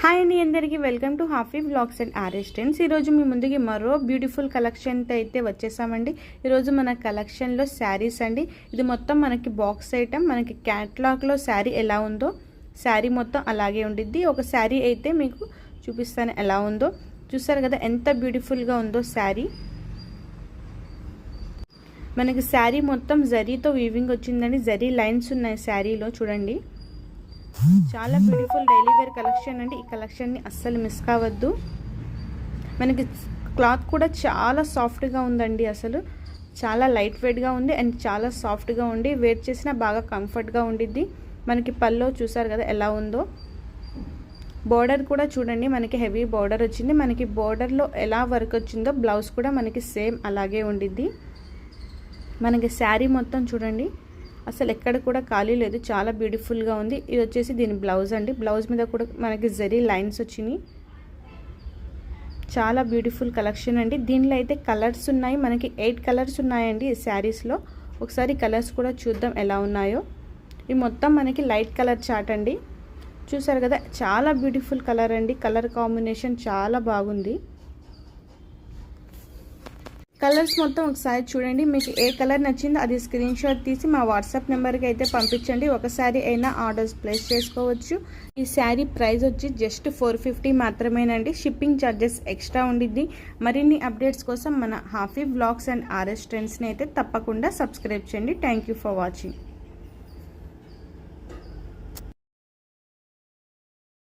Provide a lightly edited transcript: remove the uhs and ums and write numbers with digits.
Hi అండి అందరికీ welcome to హాఫీ vlogs and ఆర్ఎస్టెన్స్. ఈరోజు మీ ముందుకి మరో బ్యూటిఫుల్ కలెక్షన్తో అయితే వచ్చేసామండి. ఈరోజు మన కలెక్షన్లో శారీస్ అండి. ఇది మొత్తం మనకి బాక్స్ ఐటమ్. మనకి క్యాట్లాగ్లో శారీ ఎలా ఉందో శారీ మొత్తం అలాగే ఉండిద్ది. ఒక శారీ అయితే మీకు చూపిస్తాను ఎలా ఉందో. చూసారు కదా ఎంత బ్యూటిఫుల్గా ఉందో శారీ. మనకి శారీ మొత్తం జరీతో వీవింగ్ వచ్చిందండి. జరీ లైన్స్ ఉన్నాయి శారీలో చూడండి. చాలా బ్యూటిఫుల్ డైలీ వేర్ కలెక్షన్ అండి. ఈ కలెక్షన్ని అస్సలు మిస్ కావద్దు. మనకి క్లాత్ కూడా చాలా సాఫ్ట్గా ఉందండి. అసలు చాలా లైట్ వెయిట్గా ఉంది అండ్ చాలా సాఫ్ట్గా ఉండి వేర్ చేసినా బాగా కంఫర్ట్గా ఉండిద్ది. మనకి పల్లో చూసారు కదా ఎలా ఉందో. బోర్డర్ కూడా చూడండి, మనకి హెవీ బోర్డర్ వచ్చింది. మనకి బోర్డర్లో ఎలా వర్క్ వచ్చిందో బ్లౌజ్ కూడా మనకి సేమ్ అలాగే ఉండిద్ది. మనకి శారీ మొత్తం చూడండి, అసలు ఎక్కడ కూడా ఖాళీ లేదు. చాలా బ్యూటిఫుల్గా ఉంది. ఇది వచ్చేసి దీని బ్లౌజ్ అండి. బ్లౌజ్ మీద కూడా మనకి జరీ లైన్స్ వచ్చినాయి. చాలా బ్యూటిఫుల్ కలెక్షన్ అండి. దీనిలో అయితే కలర్స్ ఉన్నాయి. మనకి 8 కలర్స్ ఉన్నాయండి ఈ శారీస్లో. ఒకసారి కలర్స్ కూడా చూద్దాం ఎలా ఉన్నాయో. ఇది మొత్తం మనకి లైట్ కలర్ చార్ట్ అండి. చూసారు కదా చాలా బ్యూటిఫుల్ కలర్ అండి. కలర్ కాంబినేషన్ చాలా బాగుంది. కలర్స్ మొత్తం ఒకసారి చూడండి. మీకు ఏ కలర్ నచ్చిందో అది స్క్రీన్ షాట్ తీసి మా వాట్సాప్ నెంబర్కి అయితే పంపించండి. ఒకసారి అయినా ఆర్డర్స్ ప్లేస్ చేసుకోవచ్చు. ఈ శారీ ప్రైస్ వచ్చి జస్ట్ 450 మాత్రమేనండి. షిప్పింగ్ ఛార్జెస్ ఎక్స్ట్రా ఉండిద్ది. మరిన్ని అప్డేట్స్ కోసం మన హాఫీ వ్లాగ్స్ అండ్ ఆర్ఎస్ ట్రెండ్స్ని అయితే తప్పకుండా సబ్స్క్రైబ్ చేయండి. Thank you for watching.